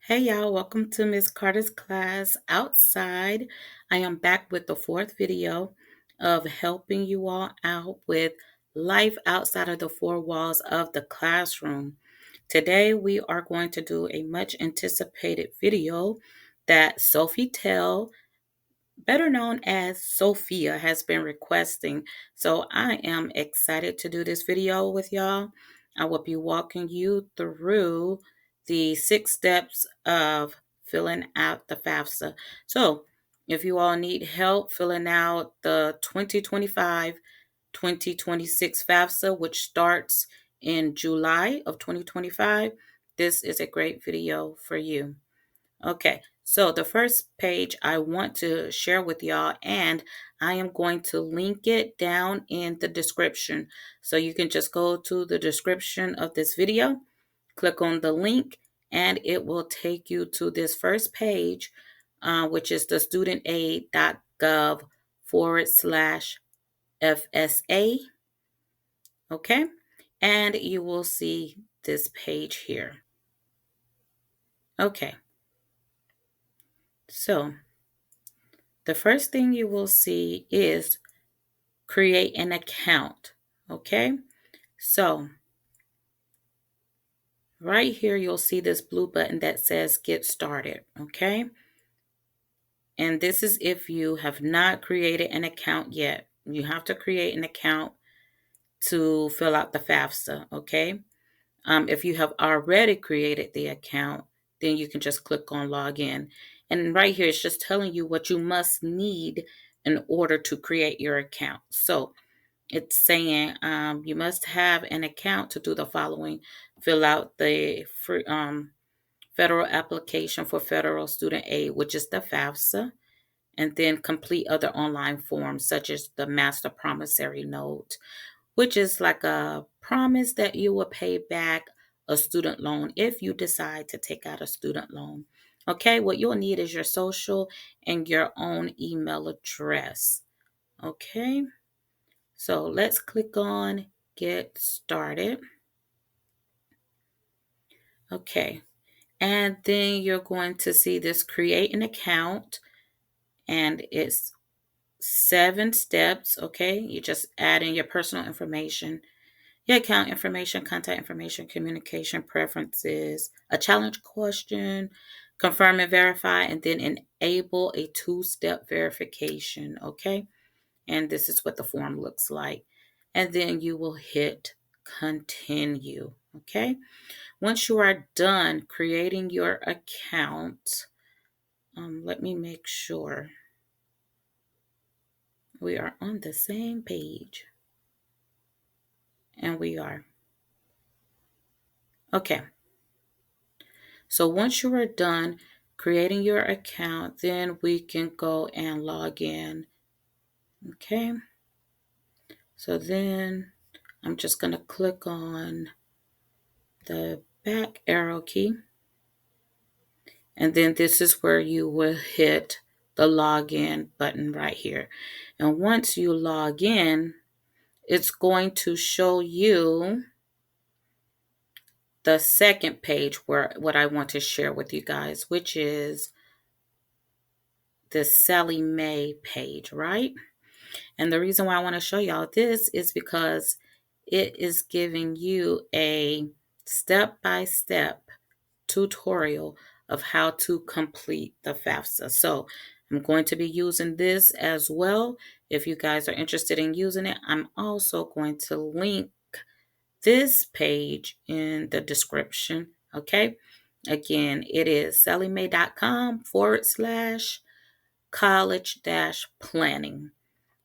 Hey y'all, welcome to Miss Carter's class outside. I am back with the fourth video of helping you all out with life outside of the four walls of the classroom. Today we are going to do a much anticipated video that Sophie Tell, better known as Sophia, has been requesting. So I am excited to do this video with y'all. I will be walking you through the 6 steps of filling out the FAFSA. So if you all need help filling out the 2025-2026 FAFSA, which starts in July of 2025, this is a great video for you. Okay, so the first page I want to share with y'all, and I am going to link it down in the description. So you can just go to the description of this video, click on the link, and it will take you to this first page, which is the studentaid.gov/FSA. Okay, and you will see this page here. Okay, so the first thing you will see is create an account. Okay, so right here you'll see this blue button that says get started. Okay, and this is if you have not created an account yet. You have to create an account to fill out the FAFSA. Okay, if you have already created the account, then you can just click on login. And right here, it's just telling you what you must need in order to create your account. So it's saying you must have an account to do the following: fill out the federal application for federal student aid, which is the FAFSA, and then complete other online forms such as the master promissory note, which is like a promise that you will pay back a student loan if you decide to take out a student loan. Okay, what you'll need is your social and your own email address. Okay, so let's click on get started. Okay, and then you're going to see this create an account, and it's 7 steps. Okay, you just add in your personal information, your account information, contact information, communication preferences, a challenge question, confirm and verify, and then enable a 2-step verification. Okay, and this is what the form looks like. And then you will hit continue. Okay, once you are done creating your account, let me make sure we are on the same page. And we are. Okay, so once you are done creating your account, then we can go and log in. Okay, so then I'm just going to click on the back arrow key, and then this is where you will hit the login button right here. And once you log in, it's going to show you the second page where what I want to share with you guys, which is the Sally Mae page, right? And the reason why I want to show y'all this is because it is giving you a step-by-step tutorial of how to complete the FAFSA. So I'm going to be using this as well. If you guys are interested in using it, I'm also going to link this page in the description. Okay. Again, it is salliemae.com/college-planning.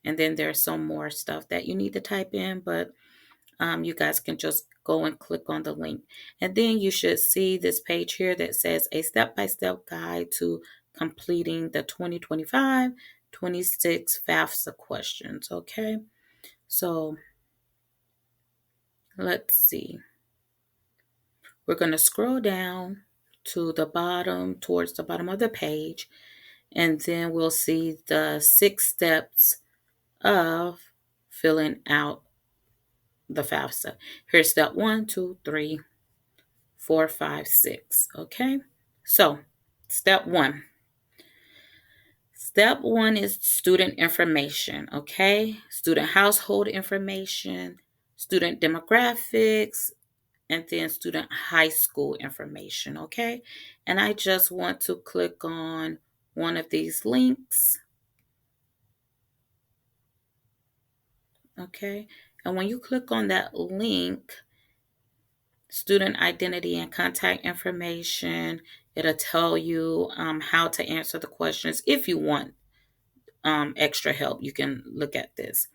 And then there's some more stuff that you need to type in, but you guys can just go and click on the link. And then you should see this page here that says a step-by-step guide to completing the 2025-26 FAFSA questions. Okay, so let's see. We're going to scroll down to the bottom, towards the bottom of the page, and then we'll see the 6 steps of filling out the FAFSA. Here's step 1, 2, 3, 4, 5, 6. Okay, So, step one. Step one is student information, okay? Student household information, student demographics, and then student high school information, okay? And I just want to click on one of these links, okay? And when you click on that link, student identity and contact information, it'll tell you how to answer the questions. If you want extra help, you can look at this.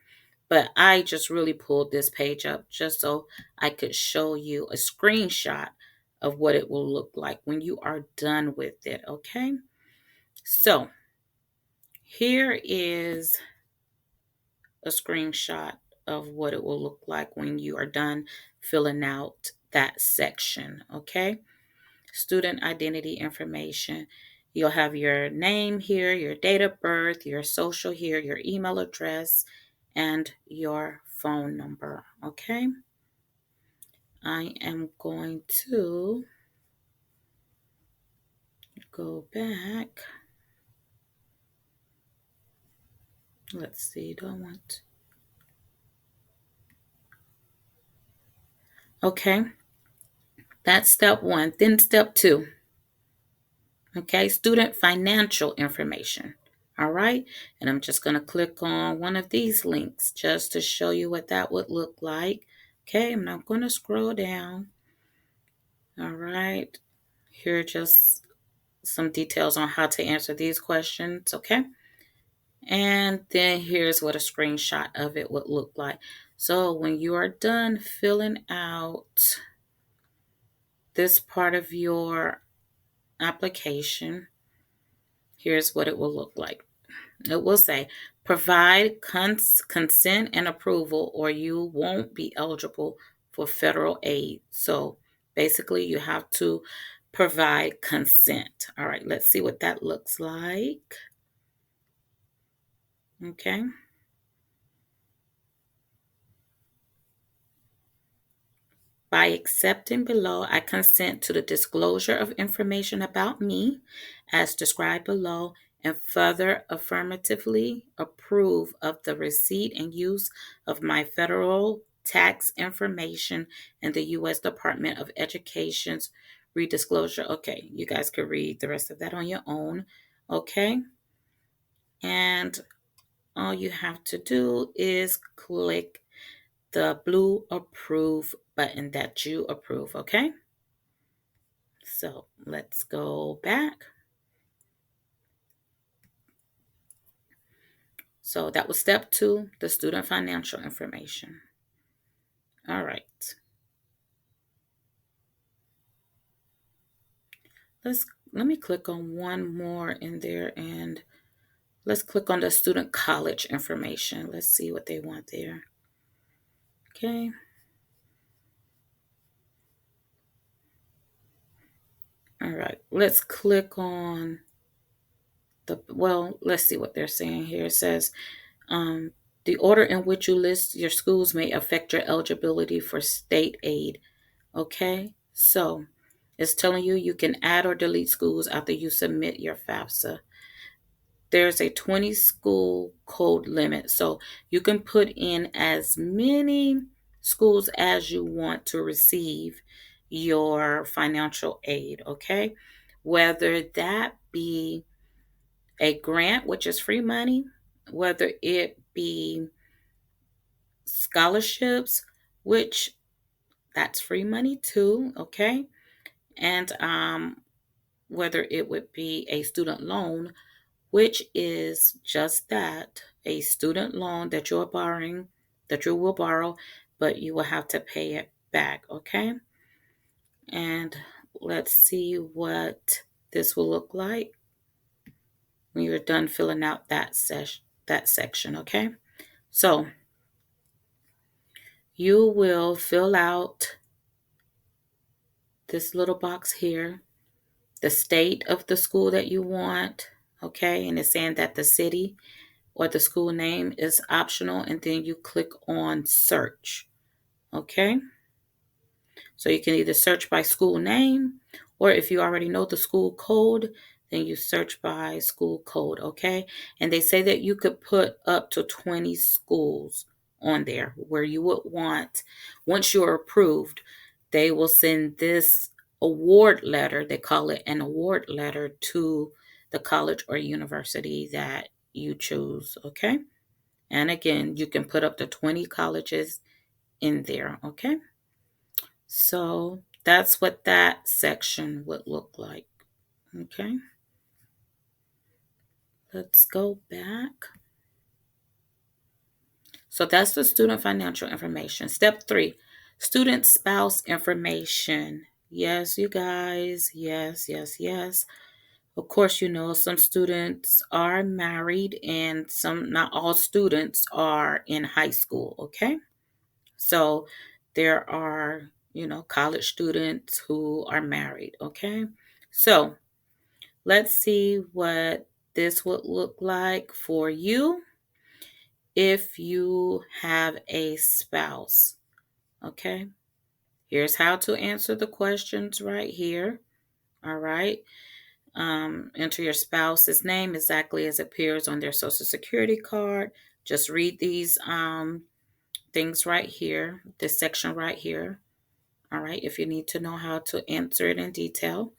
But I just really pulled this page up just so I could show you a screenshot of what it will look like when you are done with it, okay? So here is a screenshot of what it will look like when you are done filling out that section, okay? Student identity information. You'll have your name here, your date of birth, your social here, your email address, and your phone number, okay? I am going to go back. Let's see, do I want... Okay, that's step one. Then step two, okay, student financial information. All right, and I'm just going to click on one of these links just to show you what that would look like. Okay, I'm not going to scroll down. All right, here are just some details on how to answer these questions. Okay, and then here's what a screenshot of it would look like. So when you are done filling out this part of your application, here's what it will look like. It will say, provide consent and approval or you won't be eligible for federal aid. So basically you have to provide consent. All right, let's see what that looks like. Okay. By accepting below, I consent to the disclosure of information about me as described below and further affirmatively approve of the receipt and use of my federal tax information in the U.S. Department of Education's redisclosure. Okay, you guys could read the rest of that on your own. Okay, and all you have to do is click the blue approve button that you approve, okay? So let's go back. So that was step two, the student financial information. All right. Let me click on one more in there and let's click on the student college information. Let's see what they want there. Okay. All right. Let's click on let's see what they're saying here. It says, the order in which you list your schools may affect your eligibility for state aid. Okay, so it's telling you you can add or delete schools after you submit your FAFSA. There's a 20 school code limit, so you can put in as many schools as you want to receive your financial aid, okay? Whether that be a grant, which is free money, whether it be scholarships, which that's free money too, okay? And whether it would be a student loan, which is just that, a student loan that you're borrowing, that you will borrow, but you will have to pay it back, okay? And let's see what this will look like when you're done filling out that section, okay? So you will fill out this little box here, the state of the school that you want, okay? And it's saying that the city or the school name is optional, and then you click on search, okay? So you can either search by school name Or if you already know the school code, then you search by school code, okay? And they say that you could put up to 20 schools on there where you would want. Once you're approved, they will send this award letter, they call it an award letter, to the college or university that you choose, okay? And again, you can put up to 20 colleges in there, okay? So that's what that section would look like, okay? Let's go back. So that's the student financial information. Step 3, student spouse information. Yes, you guys. Yes, yes, yes. Of course, you know, some students are married and not all students are in high school, okay? So there are, college students who are married, okay? So let's see what this would look like for you if you have a spouse, okay? Here's how to answer the questions right here, all right? Enter your spouse's name exactly as it appears on their social security card. Just read these things right here, this section right here. All right, if you need to know how to answer it in detail.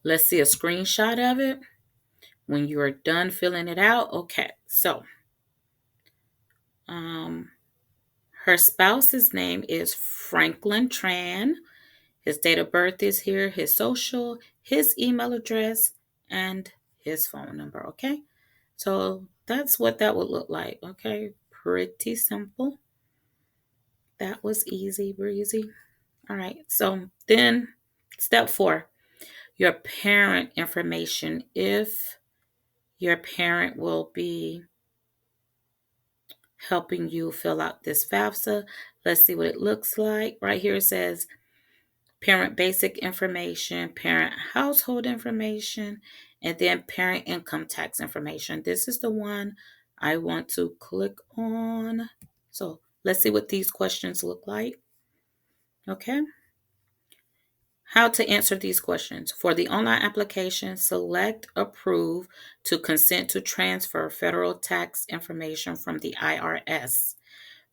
Let's see a screenshot of it when you are done filling it out. Okay, so um, her spouse's name is Franklin Tran. His date of birth is here, his social, his email address, and his phone number. Okay, so that's what that would look like. Okay, pretty simple. That was easy breezy. All right, so then step 4, your parent information. If your parent will be helping you fill out this FAFSA, let's see what it looks like. Right here it says parent basic information, parent household information, and then parent income tax information. This is the one I want to click on. So let's see what these questions look like. Okay. How to answer these questions. For the online application, select approve to consent to transfer federal tax information from the IRS.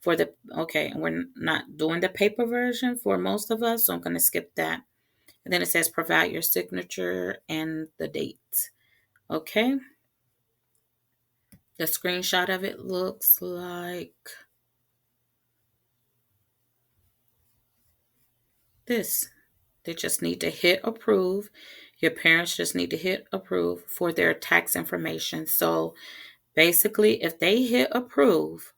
We're not doing the paper version for most of us, so I'm going to skip that. And then it says provide your signature and the date. Okay. The screenshot of it looks like this. They just need to hit approve. Your parents just need to hit approve for their tax information. So basically, if they hit approve,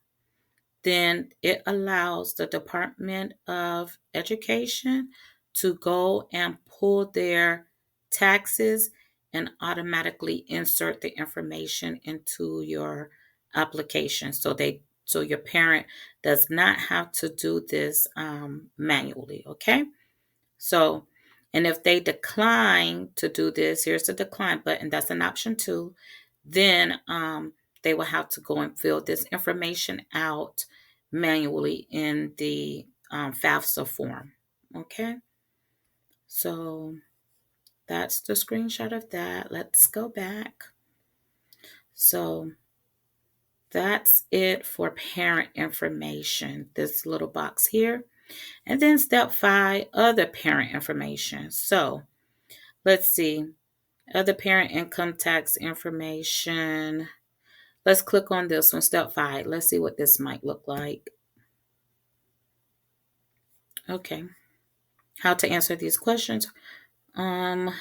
then it allows the Department of Education to go and pull their taxes and automatically insert the information into your application. So your parent does not have to do this manually. Okay. So, and if they decline to do this, here's the decline button. That's an option too. Then they will have to go and fill this information out manually in the FAFSA form. Okay. So that's the screenshot of that. Let's go back. So that's it for parent information, this little box here. And then step 5, other parent information. So let's see. Other parent income tax information. Let's click on this one, step 5. Let's see what this might look like. Okay. How to answer these questions. Um,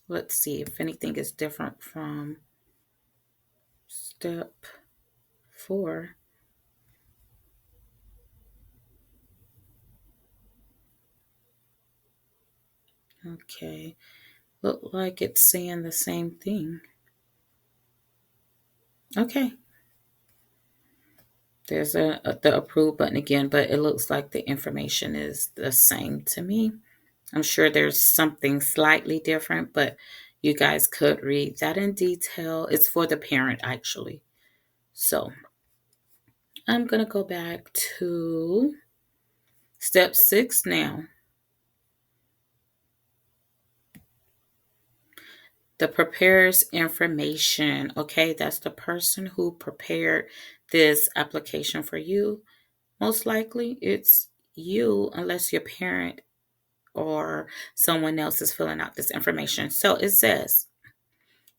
let's see if anything is different from step 4. Okay. Look like it's saying the same thing. Okay. There's the approve button again, but it looks like the information is the same to me. I'm sure there's something slightly different, but you guys could read that in detail. It's for the parent, actually. So I'm going to go back to Step 6 now. The prepares information. Okay, that's the person who prepared this application for you. Most likely it's you, unless your parent or someone else is filling out this information. So it says,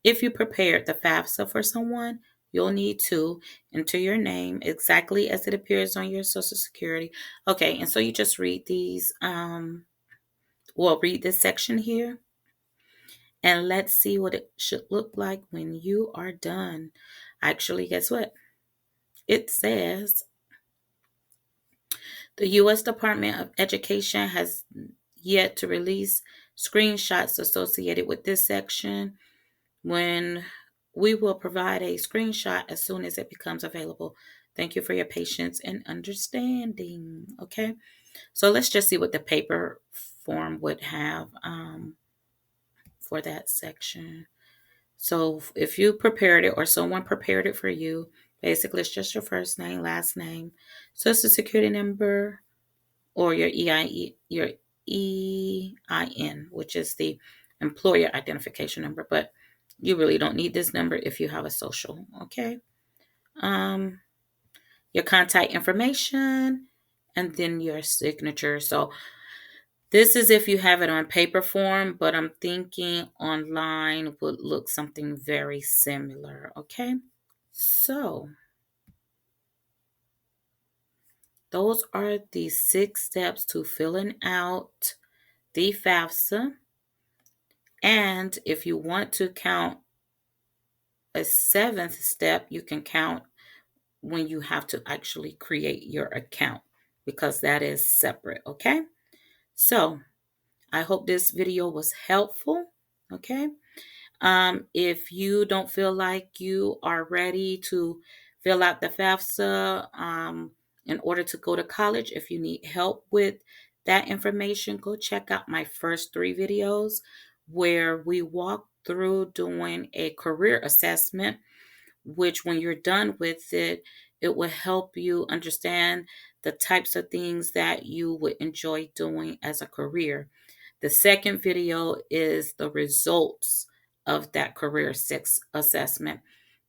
if you prepared the FAFSA for someone, you'll need to enter your name exactly as it appears on your Social Security. Okay, and so you just read these, read this section here, and let's see what it should look like when you are done. Actually, guess what? It says the U.S. Department of Education has yet to release screenshots associated with this section. When we will provide a screenshot as soon as it becomes available. Thank you for your patience and understanding. Okay, so let's just see what the paper form would have for that section. So if you prepared it or someone prepared it for you, basically it's just your first name, last name, social security number, or your EIN, which is the employer identification number, but you really don't need this number if you have a social. Okay. Um, your contact information, and then your signature. So this is if you have it on paper form, but I'm thinking online would look something very similar. Okay. So those are the 6 steps to filling out the FAFSA. And if you want to count a 7th step, you can count when you have to actually create your account, because that is separate. Okay. So I hope this video was helpful. Okay. If you don't feel like you are ready to fill out the FAFSA in order to go to college, if you need help with that information, go check out my first 3 videos where we walk through doing a career assessment, which when you're done with it, it will help you understand the types of things that you would enjoy doing as a career. The second video is the results of that career assessment.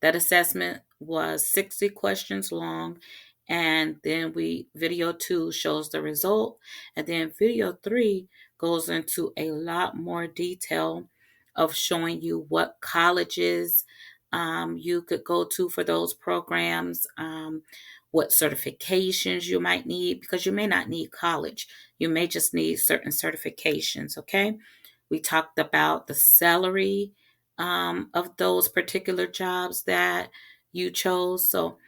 That assessment was 60 questions long. And then video 2 shows the result. And then video 3 goes into a lot more detail of showing you what colleges you could go to for those programs, what certifications you might need, because you may not need college. You may just need certain certifications, okay? We talked about the salary of those particular jobs that you chose. So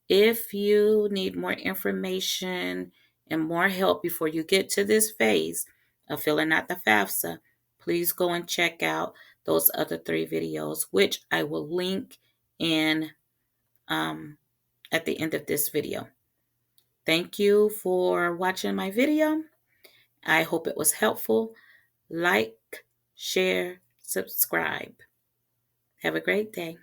if you need more information and more help before you get to this phase of filling out the FAFSA, please go and check out those other 3 videos, which I will link in at the end of this video. Thank you for watching my video. I hope it was helpful. Like, share, subscribe. Have a great day.